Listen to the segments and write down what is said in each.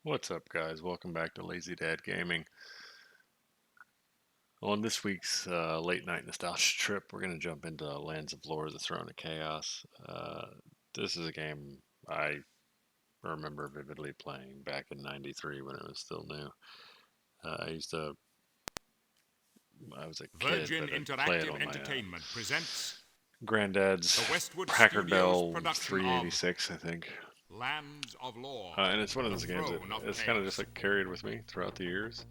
What's up, guys? Welcome back to Lazy Dad Gaming. On this week's late night nostalgia trip, we're going to jump into Lands of Lore, the Throne of Chaos. This is a game I remember vividly playing back in '93 when it was still new. I was a kid, Virgin but I'd play it Interactive on my Entertainment presents granddad's the Westwood Packard Studios Bell production of 386, I think. Lands of Lore, And it's one of the those games that Throne of it's kind of just Chaos. like carried with me throughout the years.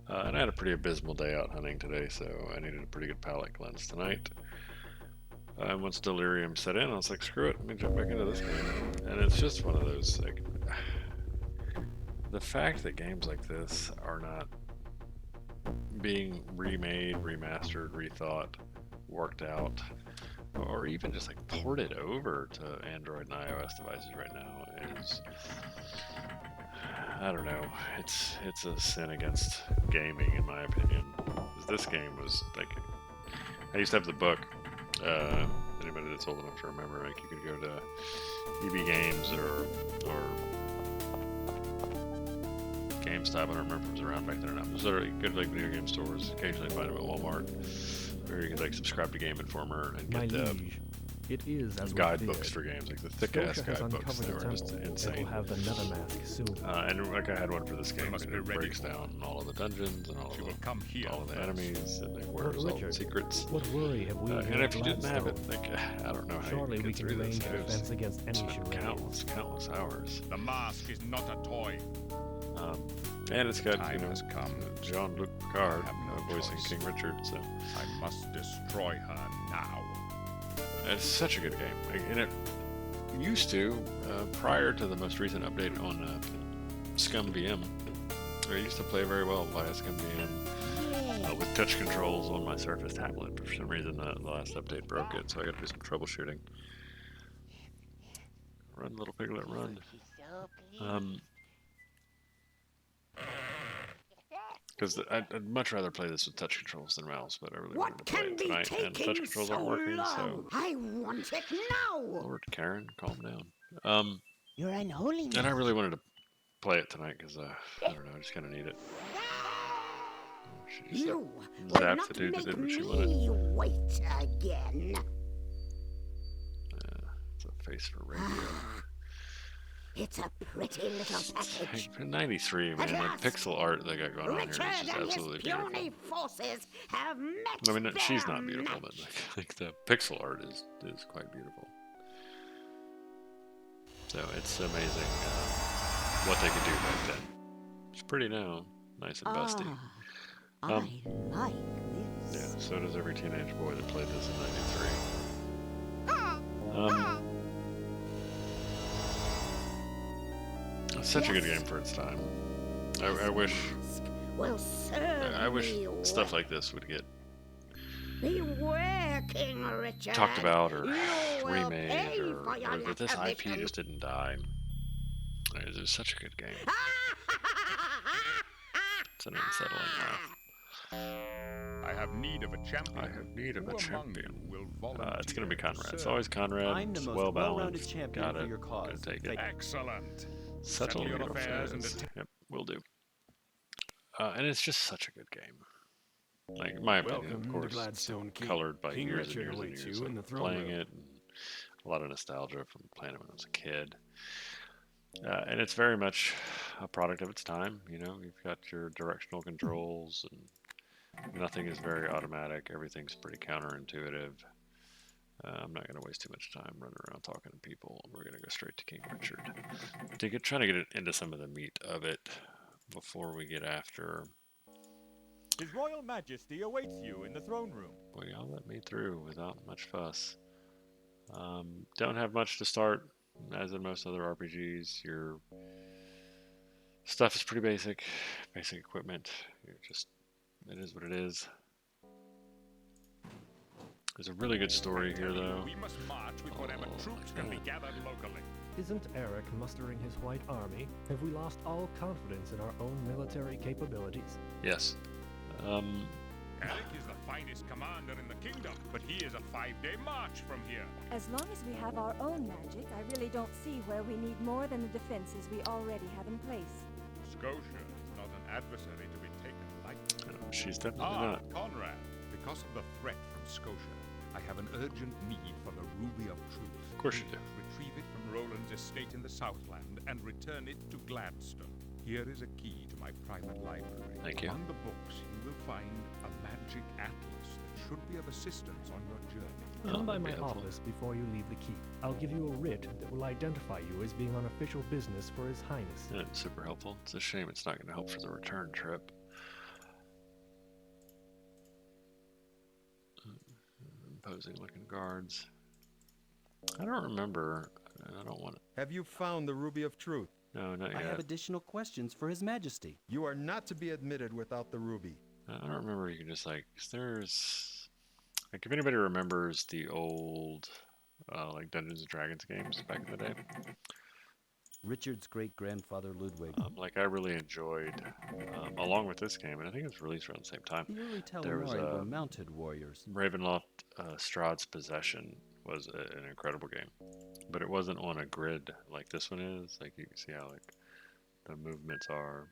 And I had a pretty abysmal day out hunting today, so I needed a pretty good palate cleanse tonight. And once delirium set in, I was like, screw it, let me jump back into this game. And it's just one of those, like, the fact that games like this are not being remade, remastered, rethought, worked out, or even just like ported over to Android and iOS devices right now is, I don't know, it's a sin against gaming in my opinion. 'Cause this game was like, I used to have the book. Anybody that's old enough to remember, like you could go to EB Games or GameStop. I don't remember if it was around back then or not. It was literally good like video game stores. Occasionally find them at Walmart, or you could like subscribe to Game Informer and My get liege, it is as guidebooks for games, like the thick ass Scotia has guidebooks. They uncovered were the just temple and insane. will have the nether mask soon. And like I had one for this game, must and be it ready breaks for down all of the dungeons and She will come here all of the first. enemies and like, where's all the Richard, secrets. What worry have we And here if at you didn't have it, Gladstone? like I don't know how Surely you we could can get through arrange this. a It was defense against any spent charades. countless hours. The mask is not a toy. And it's got, Time you know, has come. Jean-Luc Picard I have no voicing choice. King Richard, so I must destroy her now. it's such a good game. Like, and it used to, prior to the most recent update on Scum VM, I used to play very well via Scum VM with touch controls on my Surface tablet. But for some reason, the last update broke it, so I got to do some troubleshooting. Run, little piglet, run. Because I'd much rather play this with touch controls than mouse, but I really wanted to play it tonight, and touch controls aren't working, so... I want it now! Lord, Karen, calm down. Your unholiness. And I really wanted to play it tonight, because, I don't know, I just kind of need it. She just You will zapped not the dude that make did what she wanted. me wait again. It's a face for radio. It's a pretty little package. In 93, man, At the last, pixel art they got going on here is Richard just and his absolutely puny beautiful. forces have met I mean, she's their not beautiful, but match. like the pixel art is quite beautiful. So it's amazing what they could do back then. It's pretty now, nice and busty. I like Yeah, this. so does every teenage boy that played this in '93. It's such a good game for its time. I wish Will serve I wish me stuff well. like this would get Beware, King Richard. talked about or You will remade, pay or for your that this IP ambition. just didn't die. It was such a good game. It's an unsettling laugh. I have need of a champion. I have need of Who a among champion. you will volunteer It's going to be Conrad. serve? It's always Conrad. I'm the It's most well well-rounded balanced. champion Got for it. your cause. Gonna take it. Thank Excellent. Settle Settle your your affairs affairs. and Yep, will do. And it's just such a good game. Like, in my opinion, Welcome of to course, Gladstone Keep. colored by King years and Richard years and awaits years you of in the throne playing room. it, and a lot of nostalgia from playing it when I was a kid. And it's very much a product of its time. You know, you've got your directional controls, and nothing is very automatic. Everything's pretty counterintuitive. I'm not going to waste too much time running around talking to people. We're going to go straight to King Richard. Trying to get into some of the meat of it before we get after... His Royal Majesty awaits you in the throne room. Boy, y'all let me through without much fuss. Don't have much to start, as in most other RPGs. Your stuff is pretty basic equipment. It is what it is. There's a really good story here, though. We must march with whatever troops can be gathered locally. Isn't Eric mustering his white army? Have we lost all confidence in our own military capabilities? Yes. Eric is the finest commander in the kingdom, but he is a 5-day march from here. As long as we have our own magic, I really don't see where we need more than the defenses we already have in place. Scotia is not an adversary to be taken lightly. She's definitely not. Conrad, because of the threat from Scotia, I have an urgent need for the Ruby of Truth. Of course you do. Retrieve it from Roland's estate in the Southland and return it to Gladstone. Here is a key to my private library. Thank you. Among the books, you will find a magic atlas that should be of assistance on your journey. Come by that'd be my helpful. office before you leave the keep. I'll give you a writ that will identify you as being on official business for His Highness. Yeah, it's super helpful. It's a shame it's not going to help for the return trip. Imposing looking guards. I don't remember. I don't want to. Have you found the Ruby of Truth? No, not I yet. have additional questions for His Majesty. You are not to be admitted without the ruby. I don't remember. You can just like, 'cause there's like, if anybody remembers the old like Dungeons and Dragons games back in the day, Richard's great-grandfather Ludwig. like I really enjoyed, along with this game, and I think it was released around the same time. The early there was Telenari were a- mounted warriors. Ravenloft Strahd's Possession was an incredible game, but it wasn't on a grid like this one is. Like you can see how like the movements are.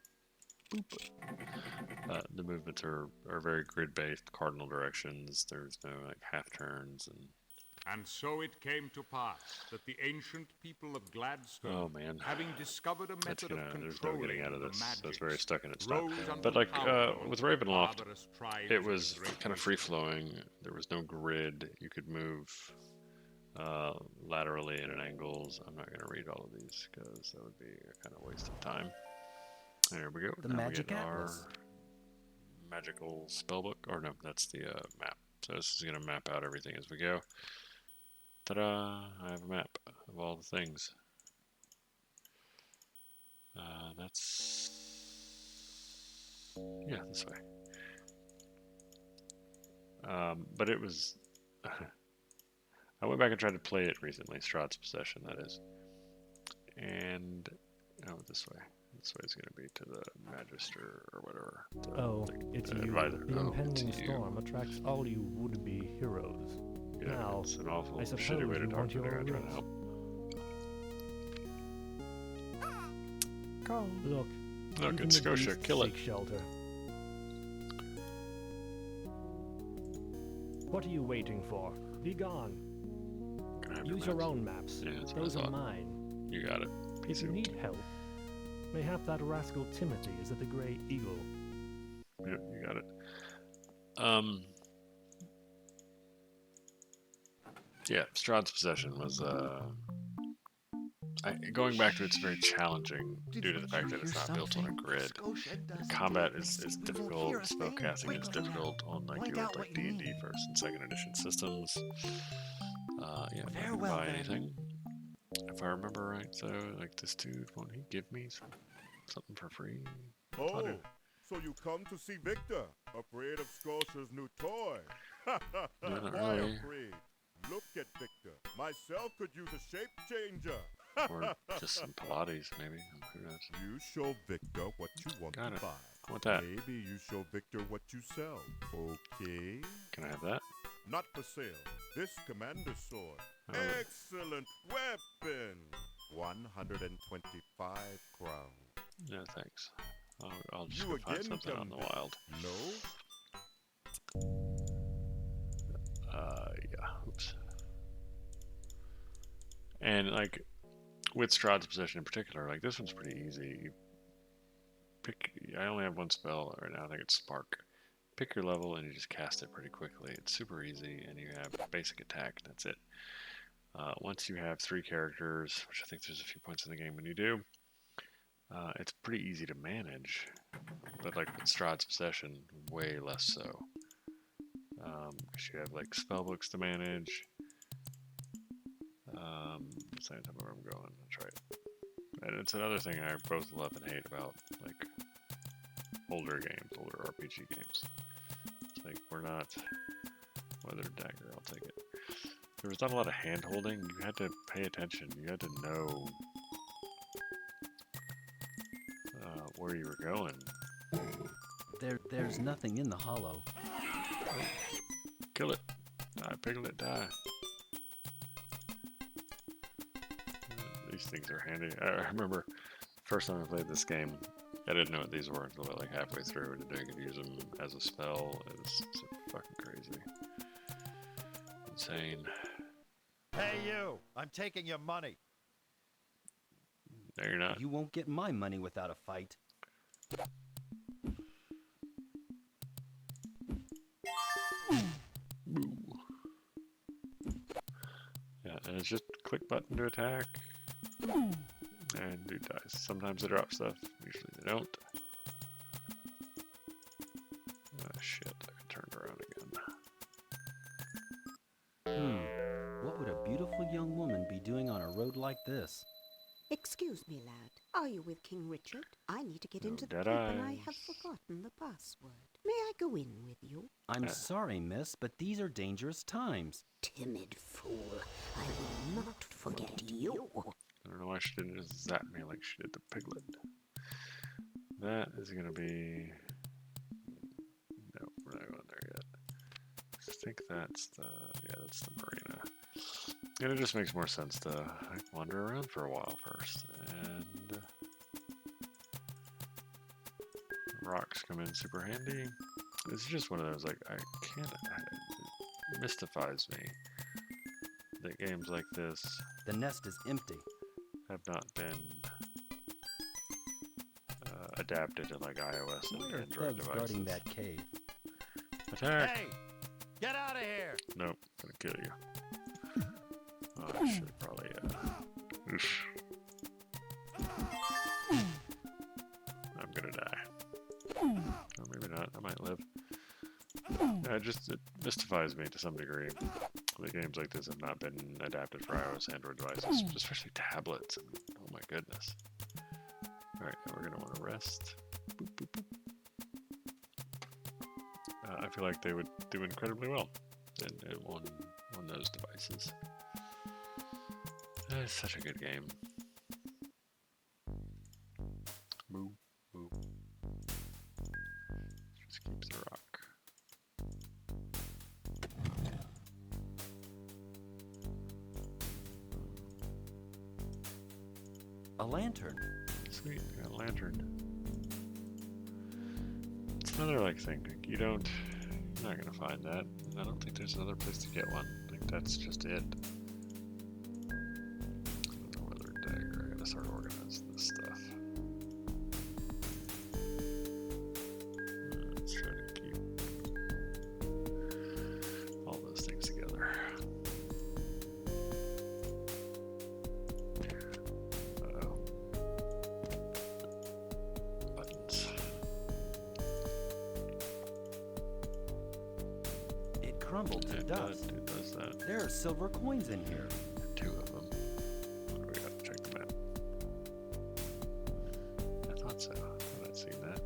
The movements are very grid-based, cardinal directions. There's no like half turns and. And so it came to pass that the ancient people of Gladstone, Oh man, having discovered a that's method gonna. of There's no controlling getting out of the this. That's magics, very stuck in its time. rose under But the like power with of Ravenloft, barbarous tribes it of was the Great kind of West. free flowing. There was no grid. You could move laterally and at angles. I'm not going to read all of these because that would be a kind of waste of time. There we go. The Now we Magic get our Atlas. magical spellbook. Or no, that's the map. So this is going to map out everything as we go. Ta-da! I have a map of all the things. That's... yeah, this way. But it was... I went back and tried to play it recently, Strahd's Possession, that is. And... oh, this way. This way is going to be to the Magister or whatever. The, Oh, the it's you. advisor. The Oh, impending it's you. storm attracts all you would-be heroes. Yeah, Now, it's an awful I shitty suppose way to you talk want to the your guy trying to wrist. help. Look, Look, even it's the Scotia. beasts Kill it. seek shelter. What are you waiting for? Be gone. Can I have Use your maps? own maps. Yeah, that's what I Those are thought. mine. You got it. If Peace you out. need help, mayhap that rascal Timothy is at the Grey Eagle. Yep, you got it. Yeah, Strahd's Possession was going back to it's very challenging due to the fact that it's not built on a grid. Combat is difficult, spellcasting is difficult on like the old like D&D first and second edition systems. Yeah, I'm not gonna buy anything. If I remember right, so like this dude, won't he give me something for free? Oh, so you come to see Victor, afraid of Scotia's new toy? No, not Why really. afraid? Look at Victor. Myself could use a shape changer. Or just some Pilates, maybe. Who knows? You show Victor what you want Got to it. buy. I want that. Maybe you show Victor what you sell. Okay? Can I have that? Not for sale. This commander's sword. Oh. Excellent weapon. 125 crowns. No, thanks. I'll just You go find again something come on the back. wild. No? Yeah, oops. And like with Strahd's Possession in particular, like this one's pretty easy. You pick. I only have one spell right now. I think it's Spark. Pick your level and you just cast it pretty quickly. It's super easy, and you have basic attack. That's it. Once you have 3 characters, which I think there's a few points in the game when you do, it's pretty easy to manage. But like with Strahd's Possession, way less so. Because you have like spell books to manage. That's the where I'm going. That's right. And it's another thing I both love and hate about like older games, older RPG games. It's like we're not Weathered Dagger. I'll take it. There was not a lot of hand holding. You had to pay attention. You had to know where you were going. There's nothing in the hollow. Kill it. Die, Piglet, die. These things are handy. I remember first time I played this game, I didn't know what these were until about like halfway through, and I could use them as a spell. It's so fucking crazy. Insane. Hey, you! I'm taking your money. No, you're not. You won't get my money without a fight. Boo. Yeah, and it's just click button to attack. And dude dies. Sometimes they drop stuff, usually they don't. Oh shit, I turned around again. What would a beautiful young woman be doing on a road like this? Excuse me, lad. Are you with King Richard? I need to get No into the dead keep and I eyes. have forgotten the password. May I go in with you? I'm sorry, miss, but these are dangerous times. Timid fool. I will not forget you. I don't know why she didn't just zap me like she did the piglet. That is gonna be... No, we're not going there yet. I think that's the... Yeah, that's the marina. And it just makes more sense to like, wander around for a while first. And... rocks come in super handy. This is just one of those, like, I can't... It mystifies me that games like this The nest is empty. have not been adapted to like iOS Why and are Android thugs devices. guarding that cave? Attack! Hey! Get out of here! Nope, gonna kill you. Oh, I should probably. Oof. I'm gonna die. Or maybe not. I might live. Yeah, it mystifies me to some degree. The games like this have not been adapted for iOS, Android devices, especially tablets. And, oh my goodness. All right, now we're gonna want to rest. Boop, boop, boop. I feel like they would do incredibly well on those devices. It's such a good game. Boo, boo. Just keeps the rock. A lantern. Sweet, I got a lantern. It's another like thing. You're not gonna find that. I don't think there's another place to get one. I think that's just it. Another dagger. I gotta start organizing this stuff. Let's try to keep all those things together. Uh-oh. Buttons. It crumbled to It dust. does that. There are silver coins in here. Two of them. What do we got? Check the map. I thought so. I thought I'd seen that.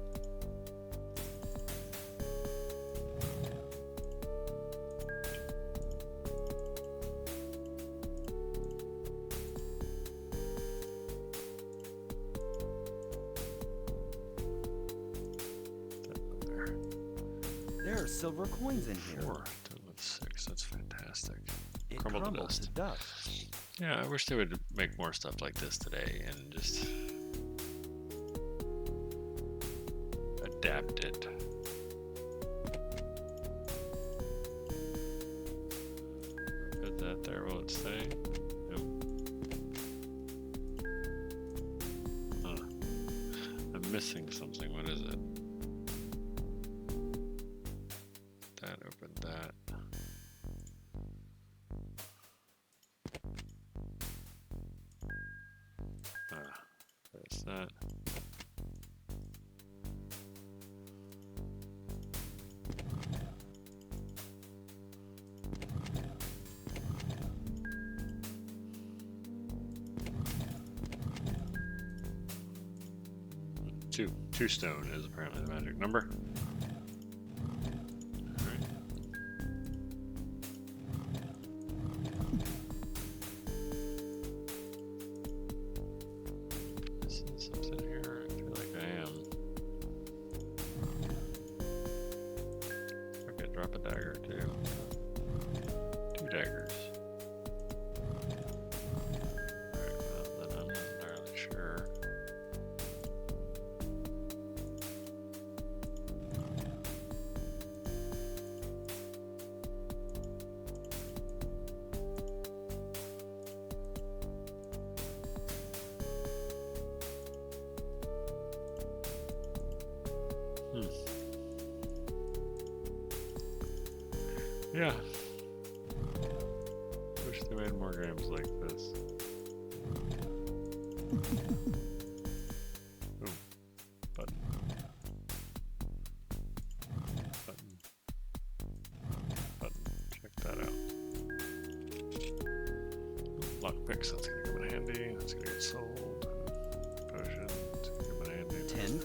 There. There are silver coins in here. 4 to 6. That's fantastic. It Crumbled to crumbled dust. to dust. Yeah, I wish they would make more stuff like this today and just adapt it. Put that there, will it stay? Nope. Huh. I'm missing something. What is it? That opened that. There's that. Two stone is apparently the magic number. Alright. Missing something here? I feel like I am. Okay, drop a dagger too. 2 daggers. Alright, well then I'm not entirely sure. Yeah. Wish they made more games like this. Oh, button. Button. Button. Check that out. Lockpicks, that's gonna come in handy. That's gonna get sold. Potion, that's gonna come in handy. 10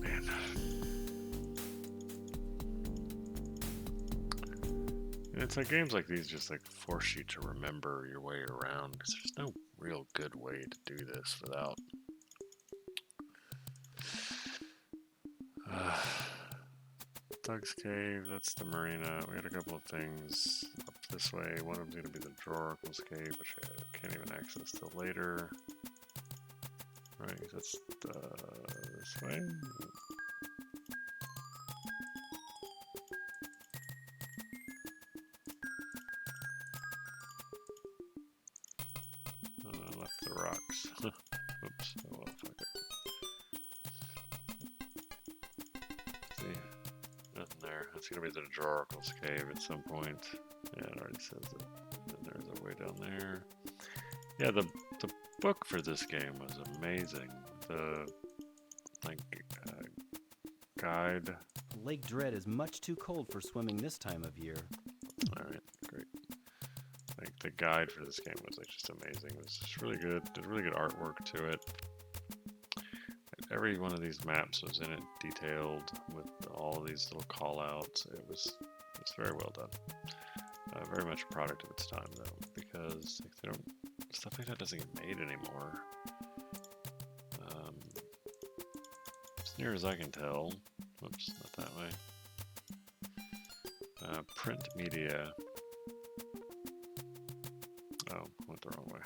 Man. And it's like games like these just like force you to remember your way around because there's no real good way to do this without Doug's Cave, that's the marina. We had a couple of things up this way. One of them's going to be the Droracle's Cave, which I can't even access till later. Right, that's this way. I left the rocks. Oops, oh well, fuck it. See? Nothing there. That's gonna be the Droracle's Cave at some point. Yeah, it already says it. Then there's a way down there. Yeah, the book for this game was amazing. The guide. Lake Dread is much too cold for swimming this time of year. Alright, great. Like the guide for this game was like just amazing. It was just really good. Did really good artwork to it. Every one of these maps was in it detailed with all of these little call outs. It's very well done. Very much a product of its time though, because like, they don't, stuff like that doesn't get made anymore. As near as I can tell, whoops, not that way. Print media. Oh, went the wrong way.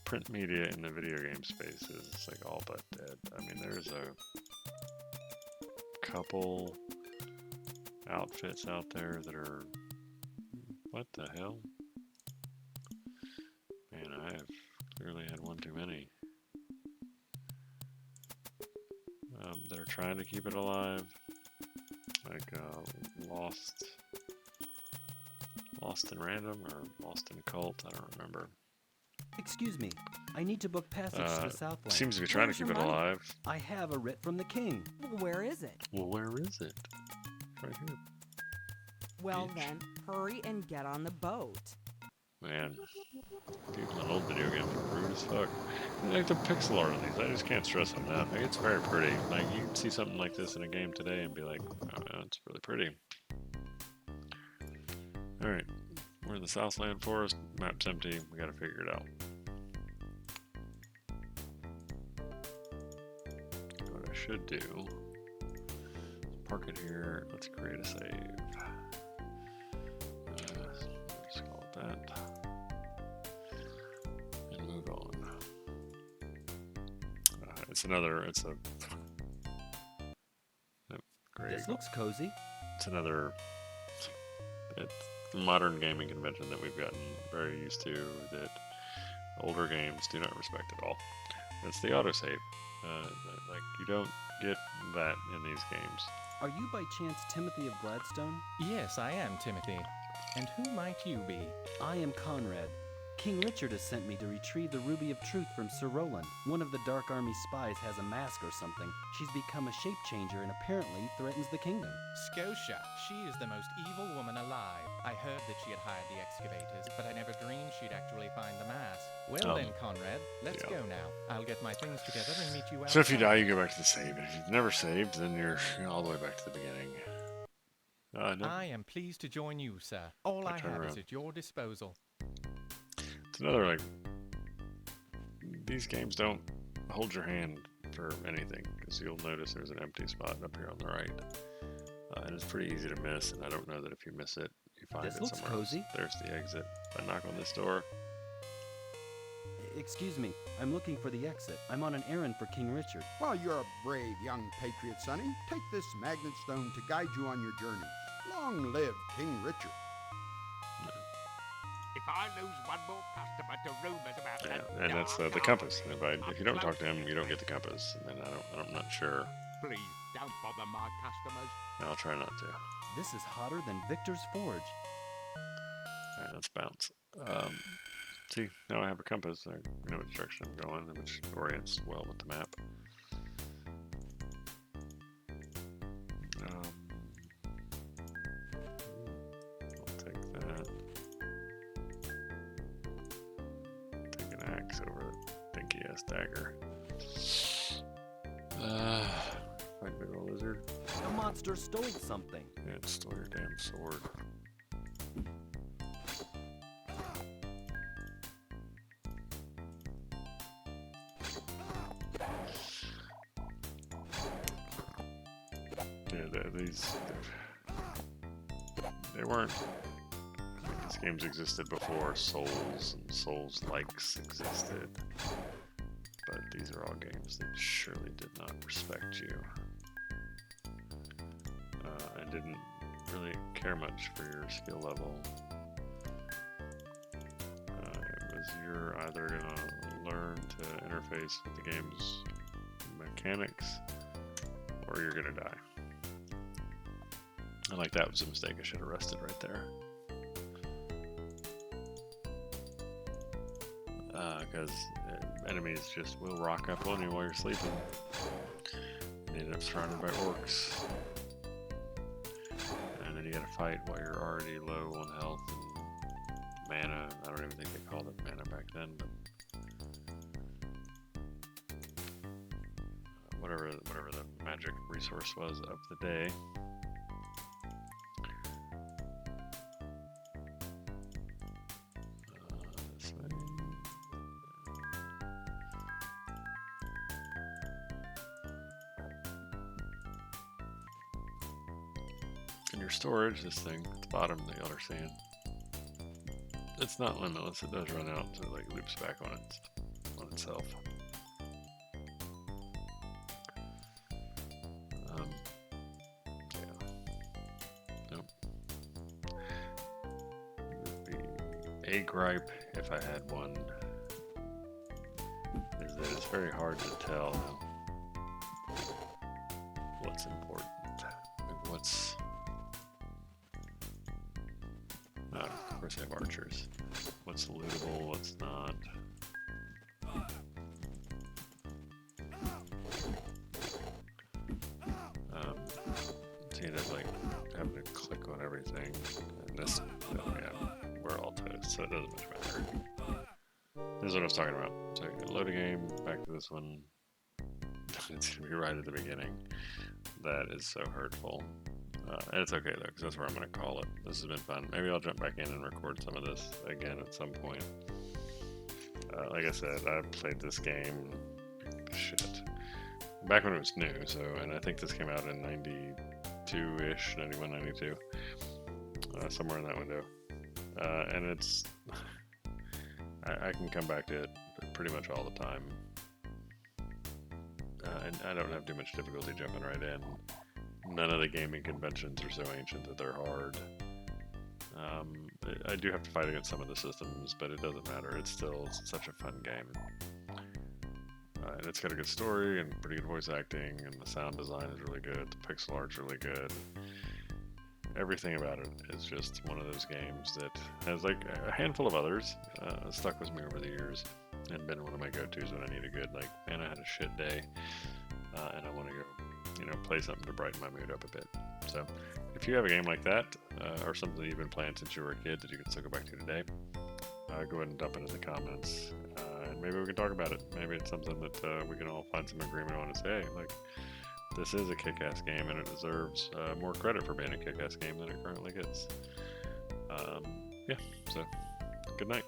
Print media in the video game space is like all but dead. I mean, there's a couple outfits out there that are, what the hell? Man, I have clearly had one too many. That are trying to keep it alive, like Lost in Random or Lost in Cult. I don't remember. Excuse me, I need to book passage to the Southland. Seems to be trying to Where's keep your it money? alive. I have a writ from the king. Well, where is it? Well, where is it? Right here. Well Beach. then, hurry and get on the boat. Man, people in old video games are rude as fuck. Like the pixel art on these, I just can't stress them enough. Like, it's very pretty. Like you can see something like this in a game today and be like, oh man, it's really pretty. Alright, we're in the Southland Forest, map's empty, we gotta figure it out. What I should do, park it here, let's create a save. Let's call it that. And move on. It's a great. This looks cozy. It's another modern gaming convention that we've gotten very used to that older games do not respect at all. It's the autosave. Like you don't get that in these games. Are you by chance Timothy of Gladstone? Yes, I am, Timothy. And who might you be? I am Conrad. King Richard has sent me to retrieve the Ruby of Truth from Sir Roland. One of the Dark Army spies has a mask or something. She's become a shape changer and apparently threatens the kingdom. Scotia. She is the most evil woman alive. I heard that she had hired the excavators, but I never dreamed she'd actually find the mask. Well then, Conrad, let's go now. I'll get my things together and meet you outside. So if you die, you go back to the save. And if you've never saved, then you're all the way back to the beginning. No. I am pleased to join you, sir. All I turn have is around. at your disposal. It's another, like, these games don't hold your hand for anything, because you'll notice there's an empty spot up here on the right. And it's pretty easy to miss, and I don't know that if you miss it, you find This it looks somewhere cozy. else. There's the exit. If I knock on this door, Excuse me, I'm looking for the exit. I'm on an errand for King Richard. Well, you're a brave young patriot, Sonny. Take this magnet stone to guide you on your journeys. Long live King Richard. If I lose one more customer to rumors about Yeah, that and that's the dark compass. army, If you don't talk to him, you don't get the compass. And then I'm not sure. please don't bother my customers. I'll try not to. This is hotter than Victor's Forge. All right, let's bounce. See, now I have a compass. I know which direction I'm going, which orients well with the map. I'll take that. Take an axe over a dinky ass dagger. Fight big ol' lizard. The monster stole something. Yeah, stole your damn sword. Yeah, they weren't. These games existed before Souls and Souls likes existed, but these are all games that surely did not respect you. I didn't really care much for your skill level. It was you're either gonna learn to interface with the game's mechanics, or you're gonna die. And like that was a mistake. I should have rested right there. Because enemies just will rock up on you while you're sleeping. You end up surrounded by orcs. And then you gotta fight while you're already low on health and mana. I don't even think they called it mana back then, but whatever the magic resource was of the day. This way. In your storage, this thing at the bottom that y'all are seeing, it's not limitless. It does run out, so it like loops back on itself. Yeah. Nope. Would be a gripe if I had one. Is that it's very hard to tell what's important and what's. Of course, I have archers. What's lootable, what's not. So you end up like having to click on everything. And this, yeah, we're all toast, so it doesn't much matter. This is what I was talking about. So you load a game, back to this one. It's gonna be right at the beginning. That is so hurtful. And it's okay though, because that's where I'm going to call it. This has been fun. Maybe I'll jump back in and record some of this again at some point. Like I said, I've played this game, back when it was new, so, and I think this came out in 92-ish, 91, 92, somewhere in that window. And it's, I can come back to it pretty much all the time. And I don't have too much difficulty jumping right in. None of the gaming conventions are so ancient that they're hard. I do have to fight against some of the systems, but it doesn't matter. It's still such a fun game. And it's got a good story and pretty good voice acting, and the sound design is really good. The pixel art's really good. Everything about it is just one of those games that has like a handful of others stuck with me over the years and been one of my go-tos when I need a good, like, man, I had a shit day and I want to go, play something to brighten my mood up a bit. So if you have a game like that or something that you've been playing since you were a kid that you can still go back to today, go ahead and dump it in the comments and maybe we can talk about it. Maybe it's something that we can all find some agreement on and say, hey, like, this is a kick-ass game and it deserves more credit for being a kick-ass game than it currently gets. Yeah, so good night.